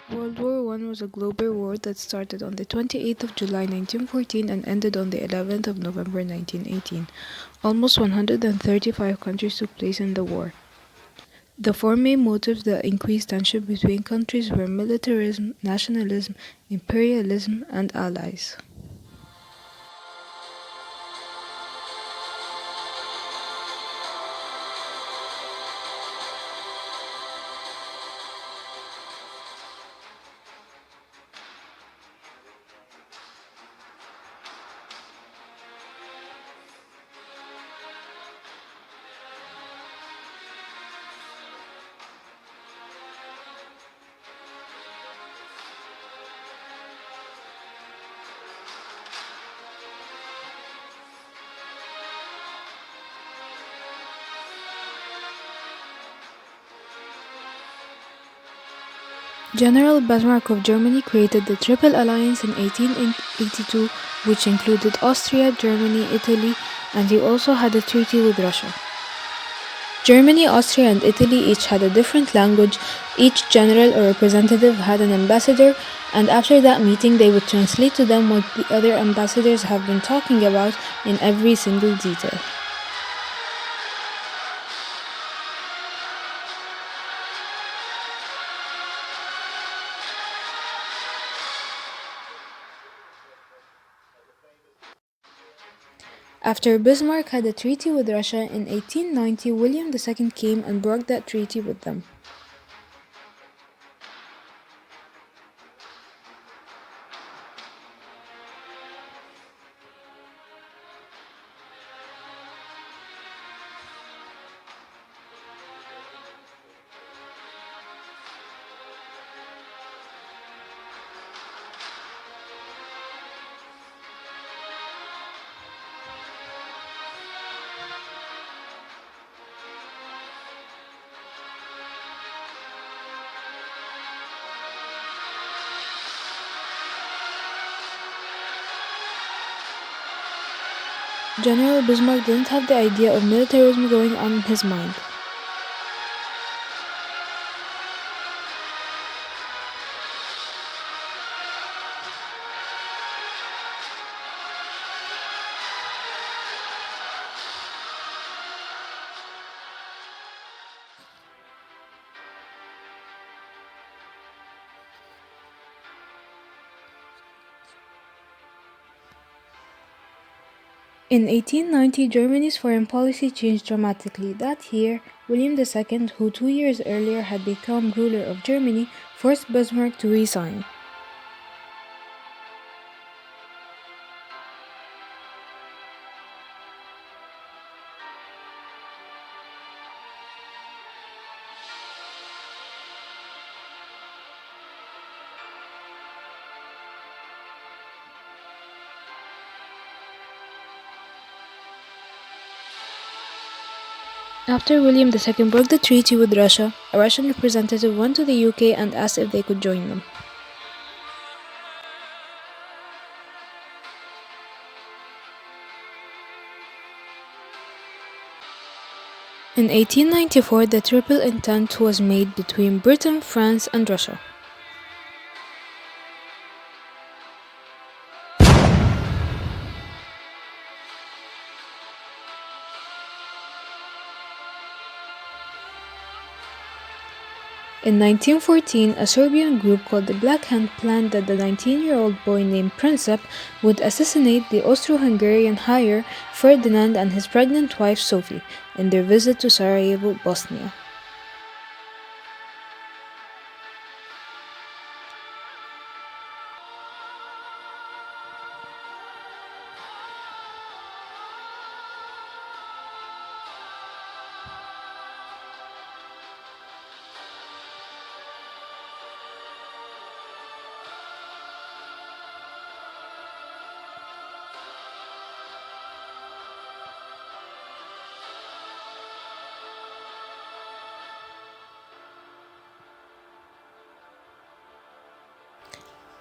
World War One was a global war that started on the 28th of July 1914 and ended on the 11th of November 1918. Almost 135 countries took place in the war. The four main motives that increased tension between countries were militarism, nationalism, imperialism, and allies. General Bismarck of Germany created the Triple Alliance in 1882, which included Austria, Germany, Italy, and he also had a treaty with Russia. Germany, Austria, and Italy each had a different language. Each general or representative had an ambassador, and after that meeting, they would translate to them what the other ambassadors have been talking about in every single detail. After Bismarck had a treaty with Russia in 1890, William II came and broke that treaty with them. General Bismarck didn't have the idea of militarism going on in his mind. In 1890, Germany's foreign policy changed dramatically. That year, William II, who 2 years earlier had become ruler of Germany, forced Bismarck to resign. After William II broke the treaty with Russia, a Russian representative went to the UK and asked if they could join them. In 1894, the Triple Entente was made between Britain, France, and Russia. In 1914, a Serbian group called the Black Hand planned that the 19-year-old boy named Princip would assassinate the Austro-Hungarian heir Ferdinand and his pregnant wife Sophie in their visit to Sarajevo, Bosnia.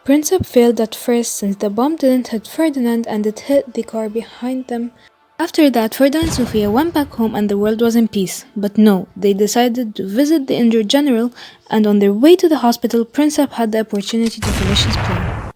Princip failed at first since the bomb didn't hit Ferdinand and it hit the car behind them. After that, Ferda and Sofia went back home and the world was in peace. But no, they decided to visit the injured general, and on their way to the hospital, Prince Ab had the opportunity to finish his plan.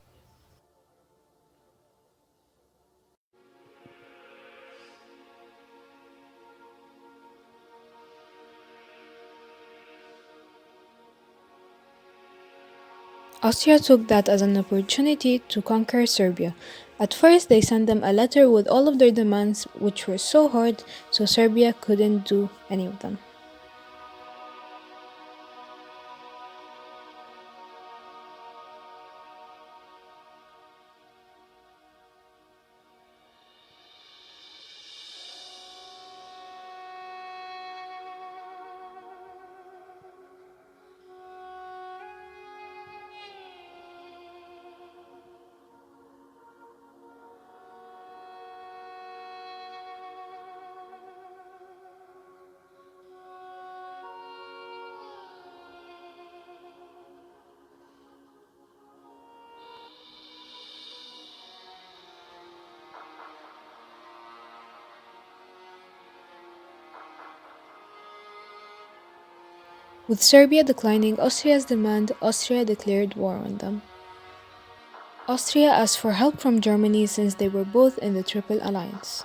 Austria took that as an opportunity to conquer Serbia. At first, they sent them a letter with all of their demands, which were so hard, so Serbia couldn't do any of them. With Serbia declining Austria's demand, Austria declared war on them. Austria asked for help from Germany since they were both in the Triple Alliance.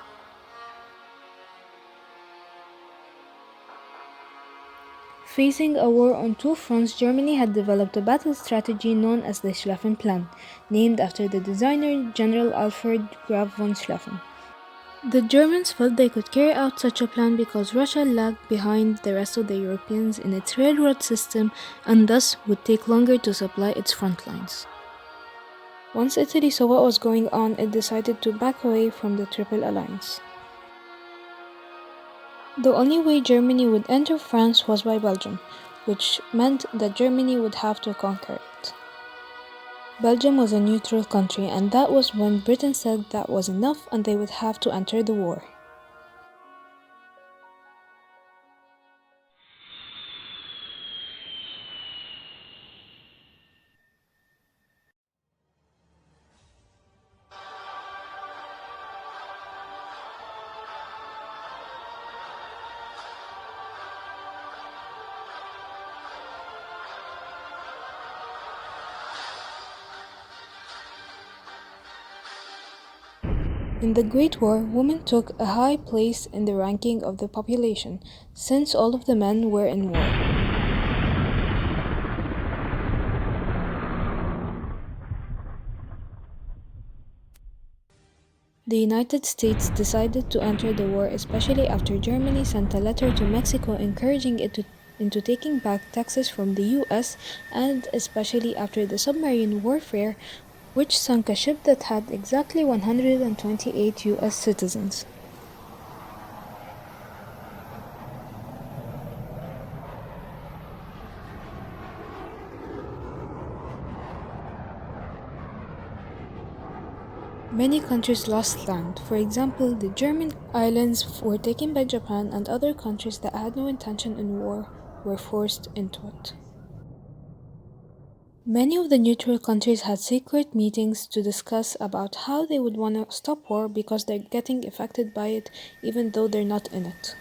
Facing a war on two fronts, Germany had developed a battle strategy known as the Schlieffen Plan, named after the designer General Alfred Graf von Schlieffen. The Germans felt they could carry out such a plan because Russia lagged behind the rest of the Europeans in its railroad system and thus would take longer to supply its front lines. Once Italy saw what was going on, it decided to back away from the Triple Alliance. The only way Germany would enter France was by Belgium, which meant that Germany would have to conquer it. Belgium was a neutral country, and that was when Britain said that was enough and they would have to enter the war. In the Great War, women took a high place in the ranking of the population, since all of the men were in war. The United States decided to enter the war, especially after Germany sent a letter to Mexico encouraging into taking back Texas from the US, and especially after the submarine warfare, which sunk a ship that had exactly 128 US citizens. Many countries lost land. For example, the German islands were taken by Japan, and other countries that had no intention in war were forced into it. Many of the neutral countries had secret meetings to discuss about how they would want to stop war because they're getting affected by it even though they're not in it.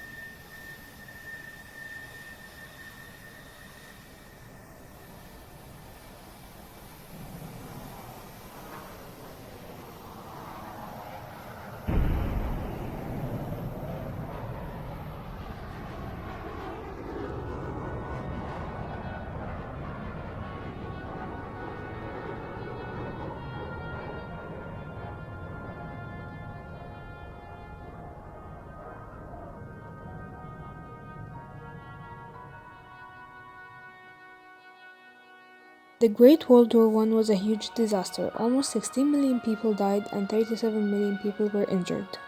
The Great World War I was a huge disaster. Almost 16 million people died and 37 million people were injured.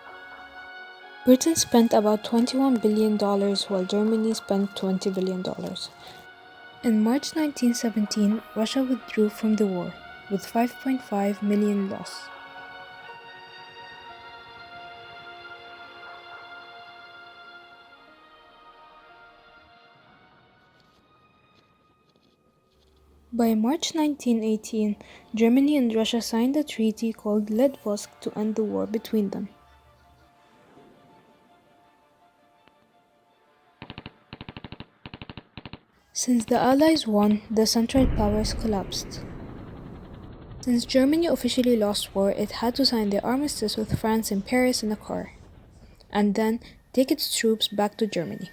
Britain spent about $21 billion while Germany spent $20 billion. In March 1917, Russia withdrew from the war, with 5.5 million lost. By March 1918, Germany and Russia signed a treaty called Lead-Vosk to end the war between them. Since the Allies won, the Central Powers collapsed. Since Germany officially lost war, it had to sign the armistice with France in Paris in a car, and then take its troops back to Germany.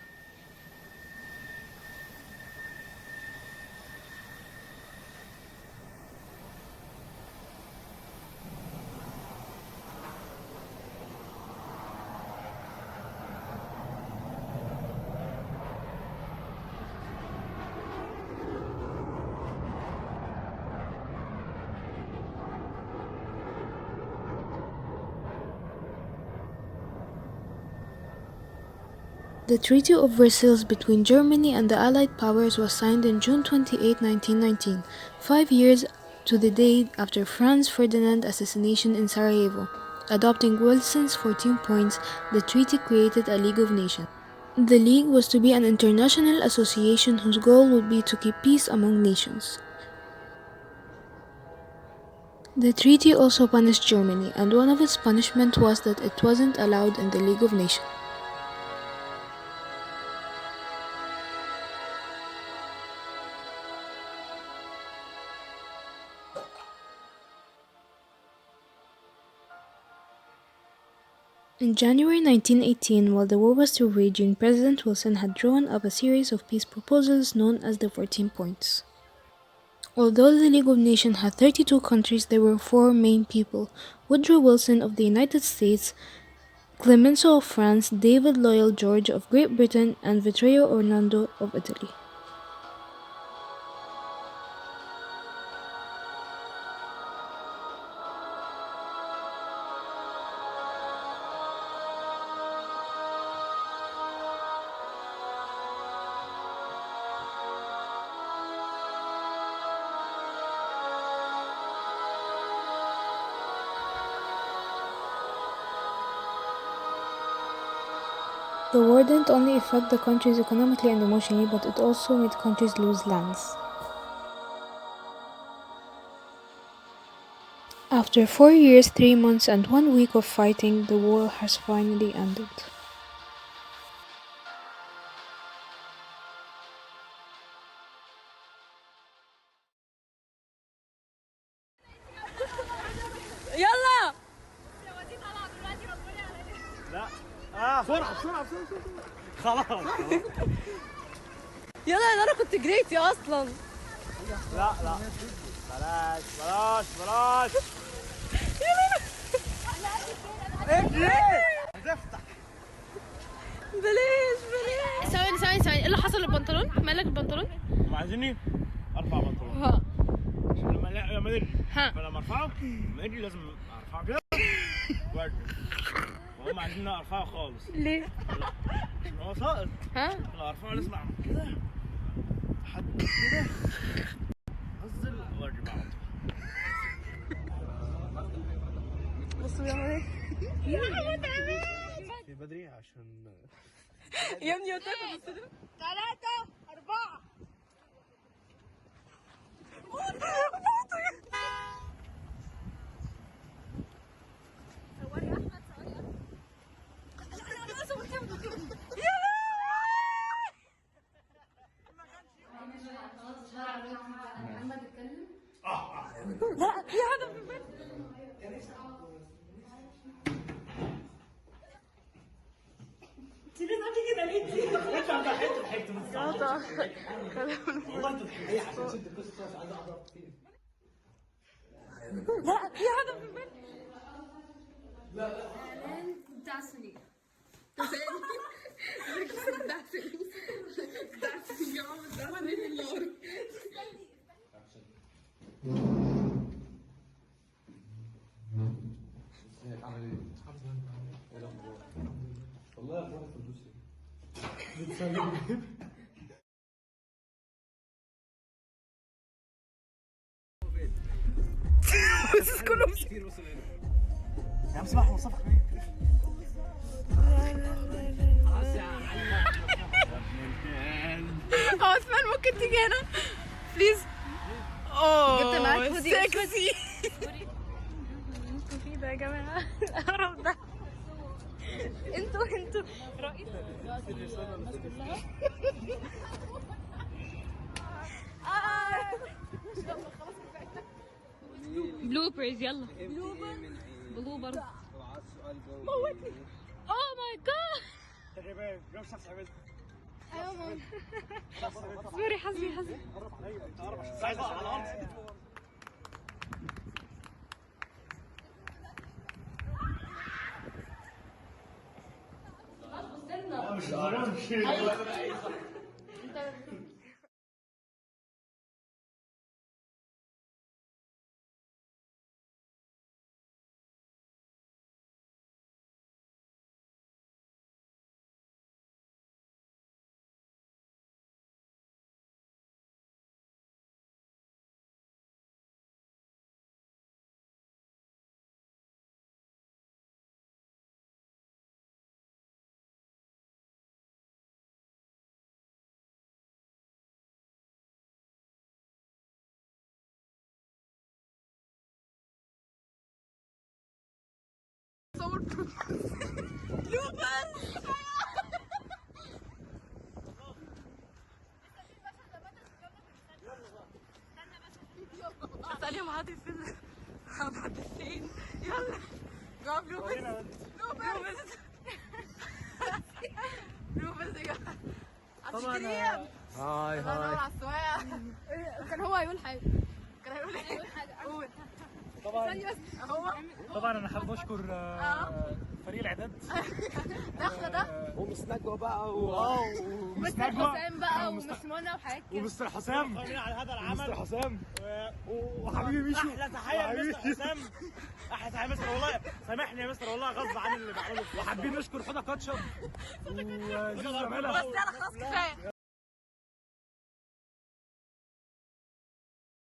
The Treaty of Versailles between Germany and the Allied powers was signed on June 28, 1919, 5 years to the day after Franz Ferdinand's assassination in Sarajevo. Adopting Wilson's 14 points, the treaty created a League of Nations. The League was to be an international association whose goal would be to keep peace among nations. The treaty also punished Germany, and one of its punishments was that it wasn't allowed in the League of Nations. In January 1918, while the war was still raging, President Wilson had drawn up a series of peace proposals known as the 14 Points. Although the League of Nations had 32 countries, there were four main people: Woodrow Wilson of the United States, Clemenceau of France, David Lloyd George of Great Britain, and Vittorio Orlando of Italy. The war didn't only affect the countries economically and emotionally, but it also made countries lose lands. After 4 years, 3 months, and 1 week of fighting, the war has finally ended. يلا لا بسرعة بسرعة خلاص يلا انا كنت جريت يا اصلا لا بلاش هتفتح بلاش ثواني ايه اللي حصل للبنطلون؟ مالك البنطلون؟ هم عايزيني ارفع بنطلون عشان لما نجري فلما ارفعه لما اجري لازم ارفعه كده وارجع وهم عايزين ارفعه خالص. ليه؟ عشان هو ساقط. لو ارفعه لازم اعمل كده لحد كده انزل وارجع بقى. بصوا بيعمل ايه؟ في بدري عشان يا ابني وتاخد الصدر 3 4 لا في هدف في البيت تيجي كده ليه؟ انت عندك حته بس والله انت هي عشان تشد القصه عايز اضرب فيه لا في هدف في البيت لا بتاع سنين والله يا اخوان الفردوسي بس كله كتير وصل هنا يا عم سمح وصفك خلاص يا عثمان ممكن تيجي هنا بليز. جبت معاك هودي سكسي انتوا في ده يا جماعه القرف ده انتوا رئيس الناس كلها بلوبرز يلا. بلوبرز. موتني. اوه ماي جاد. تقريبا لو شخص عملت. ايوه ماما. اصبري حسبي حسبي. قرب عليا انت قرب عشان على الارض. مش عليهم عاطف في المحدثين. يلا جو بلوبرز. بلوبرز يا جماعه. طبعا هاي على السواقه. كان هو هيقول حاجه. قول. طبعا ثانية بس هو. طبعا انا حابب اشكر فريق الاعداد. داخله ده ومس نجوى بقى ومس نجوى حسام بقى ومس منى وحاجات كده. ومستر حسام على هذا العمل. مستر حسام وحبيبي ميشو. احلى تحيه لمستر حسام. احلى تحيه مستر والله. سامحني يا مستر والله غصب عن اللي بعمله. وحابين نشكر حوده كاتشب وزيزو زميلها. بس يلا خلاص كفايه.